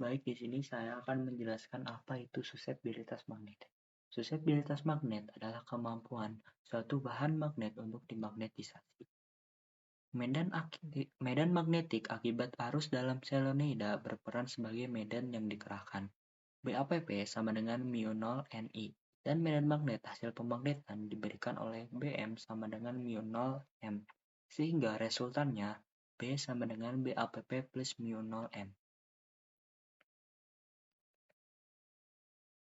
Baik, di sini saya akan menjelaskan apa itu suseptibilitas magnet. Suseptibilitas magnet adalah kemampuan suatu bahan magnet untuk dimagnetisasi. Medan magnetik akibat arus dalam solenoida berperan sebagai medan yang dikerahkan. BAPP sama dengan mu 0 Ni, dan medan magnet hasil pemagnetan diberikan oleh Bm sama dengan mu 0 M, sehingga resultannya B sama dengan BAPP plus mu 0 M.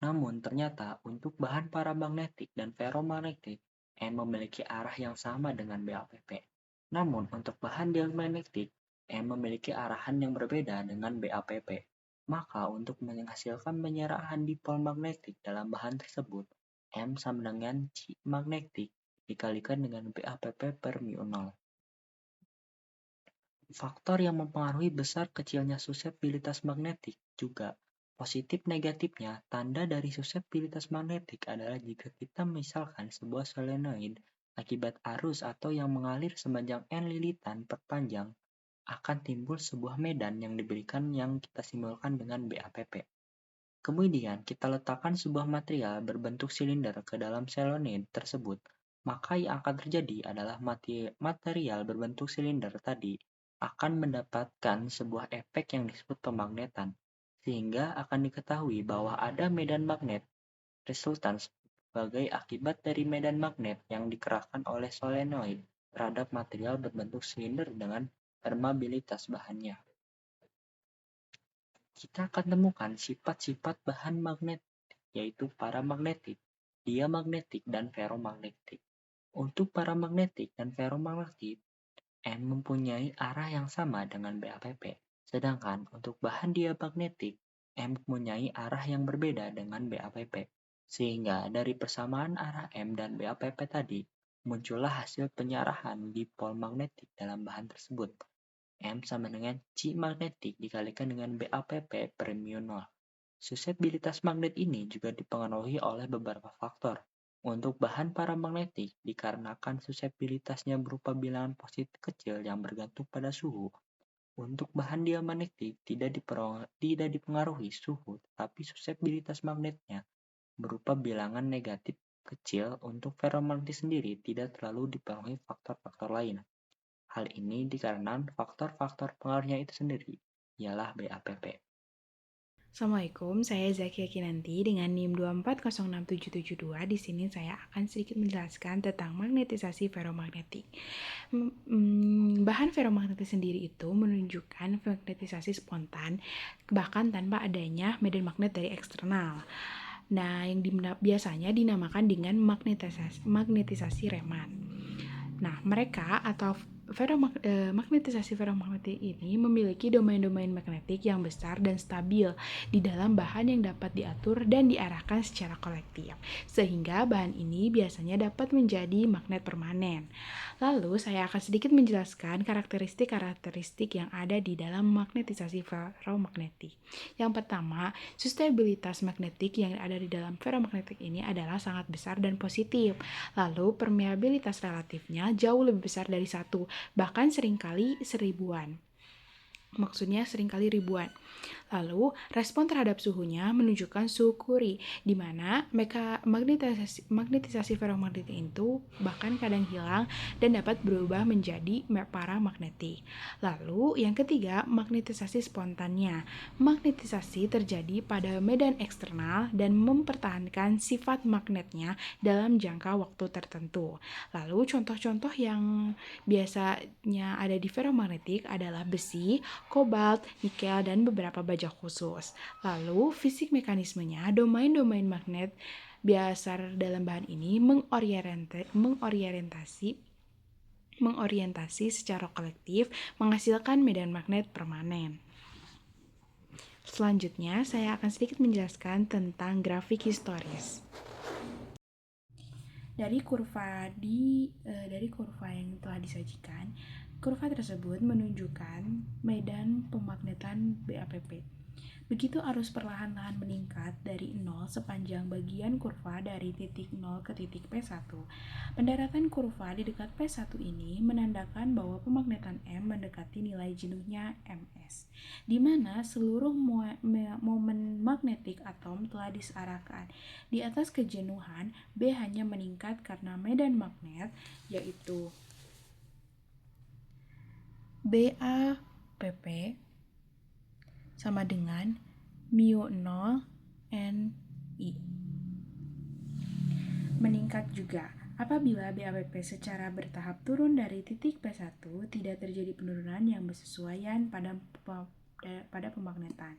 Namun ternyata untuk bahan paramagnetik dan ferromagnetik, N memiliki arah yang sama dengan BAPP. Namun untuk bahan diamagnetik, M memiliki arahan yang berbeda dengan BAPP. Maka untuk menghasilkan penyerahan dipol magnetik dalam bahan tersebut, M sama dengan C magnetik dikalikan dengan BAPP per mu 0. Faktor yang mempengaruhi besar kecilnya suseptibilitas magnetik juga positif negatifnya. Tanda dari suseptibilitas magnetik adalah jika kita misalkan sebuah solenoid akibat arus atau yang mengalir sepanjang N lilitan perpanjang, akan timbul sebuah medan yang diberikan yang kita simbolkan dengan BAPP. Kemudian kita letakkan sebuah material berbentuk silinder ke dalam solenoid tersebut, maka yang akan terjadi adalah material berbentuk silinder tadi akan mendapatkan sebuah efek yang disebut pemagnetan, sehingga akan diketahui bahwa ada medan magnet resultan sebagai akibat dari medan magnet yang dikerahkan oleh solenoid terhadap material berbentuk silinder dengan permeabilitas bahannya. Kita akan temukan sifat-sifat bahan magnet, yaitu paramagnetik, diamagnetik, dan ferromagnetik. Untuk paramagnetik dan ferromagnetik, N mempunyai arah yang sama dengan BAPP, sedangkan untuk bahan diamagnetik, M mempunyai arah yang berbeda dengan BAPP. Sehingga dari persamaan arah M dan BAPP tadi, muncullah hasil penyerahan dipol magnetik dalam bahan tersebut. M sama dengan C magnetik dikalikan dengan BAPP per mu 0. Suseptibilitas magnet ini juga dipengaruhi oleh beberapa faktor. Untuk bahan paramagnetik, dikarenakan suseptibilitasnya berupa bilangan positif kecil yang bergantung pada suhu. Untuk bahan diamagnetik tidak dipengaruhi suhu, tetapi suseptibilitas magnetnya berupa bilangan negatif kecil. Untuk ferromagnetik sendiri tidak terlalu dipengaruhi faktor-faktor lain. Hal ini dikarenakan faktor-faktor pengaruhnya itu sendiri, ialah BAPP. Assalamualaikum, saya Zakia Kinanti dengan NIM 2406772. Di sini saya akan sedikit menjelaskan tentang magnetisasi ferromagnetik. Bahan ferromagnetik sendiri itu menunjukkan magnetisasi spontan, bahkan tanpa adanya medan magnet dari eksternal. Nah, yang biasanya dinamakan dengan magnetisasi Raman. Nah, mereka atau magnetisasi ferromagnetik ini memiliki domain-domain magnetik yang besar dan stabil di dalam bahan yang dapat diatur dan diarahkan secara kolektif, sehingga bahan ini biasanya dapat menjadi magnet permanen. Lalu, saya akan sedikit menjelaskan karakteristik-karakteristik yang ada di dalam magnetisasi ferromagnetik. Yang pertama, stabilitas magnetik yang ada di dalam ferromagnetik ini adalah sangat besar dan positif. Lalu, permeabilitas relatifnya jauh lebih besar dari 1, bahkan seringkali ribuan. Lalu, respon terhadap suhunya menunjukkan suhu Curie, di mana magnetisasi ferromagnetik itu bahkan kadang hilang dan dapat berubah menjadi paramagnetik. Lalu, yang ketiga, magnetisasi spontannya. Magnetisasi terjadi pada medan eksternal dan mempertahankan sifat magnetnya dalam jangka waktu tertentu. Lalu, contoh-contoh yang biasanya ada di ferromagnetik adalah besi, kobalt, nikel, dan beberapa baja khusus. Lalu, fisik mekanismenya, domain-domain magnet biasa dalam bahan ini mengorientasi secara kolektif menghasilkan medan magnet permanen. Selanjutnya, saya akan sedikit menjelaskan tentang grafik historis. Dari kurva yang telah disajikan, kurva tersebut menunjukkan medan pemagnetan BAPP. Begitu arus perlahan-lahan meningkat dari 0 sepanjang bagian kurva dari titik 0 ke titik P1. Pendaratan kurva di dekat P1 ini menandakan bahwa pemagnetan M mendekati nilai jenuhnya Ms, di mana seluruh momen magnetik atom telah diarahkan. Di atas kejenuhan, B hanya meningkat karena medan magnet, yaitu BAPP sama dengan mu 0 Ni. Meningkat juga apabila BAPP secara bertahap turun dari titik P1, tidak terjadi penurunan yang bersesuaian pada pemagnetan.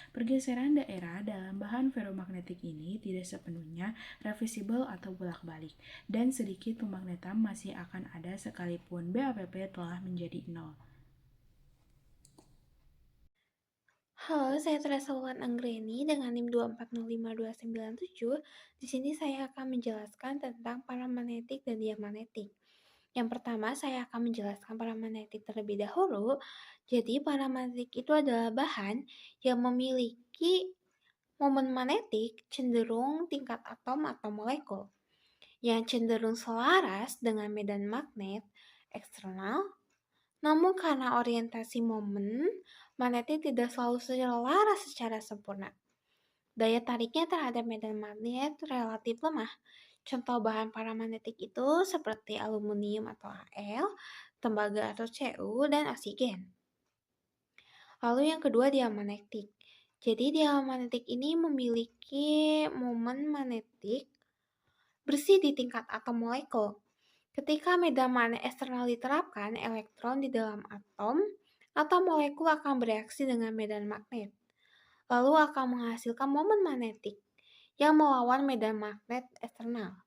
Pergeseran daerah dalam bahan ferromagnetik ini tidak sepenuhnya reversible atau bolak-balik, dan sedikit pemagnetan masih akan ada sekalipun BAPP telah menjadi 0. Halo, saya Teresa Wulan Anggreni dengan NIM 2405297. Di sini saya akan menjelaskan tentang paramagnetik dan diamagnetik. Yang pertama, saya akan menjelaskan paramagnetik terlebih dahulu. Jadi, paramagnetik itu adalah bahan yang memiliki momen magnetik cenderung tingkat atom atau molekul yang cenderung selaras dengan medan magnet eksternal. Namun karena orientasi momen, magnetik tidak selalu selaras secara sempurna. Daya tariknya terhadap medan magnet relatif lemah. Contoh bahan paramagnetik itu seperti aluminium atau Al, tembaga atau Cu, dan oksigen. Lalu yang kedua diamagnetik. Jadi diamagnetik ini memiliki momen magnetik bersih di tingkat atom molekul. Ketika medan magnet eksternal diterapkan, elektron di dalam atom atau molekul akan bereaksi dengan medan magnet, lalu akan menghasilkan momen magnetik yang melawan medan magnet eksternal.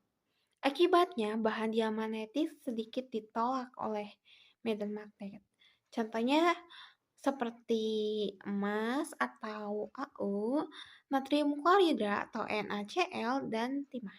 Akibatnya, bahan diamagnetik sedikit ditolak oleh medan magnet. Contohnya seperti emas atau Au, natrium klorida atau NaCl, dan timah.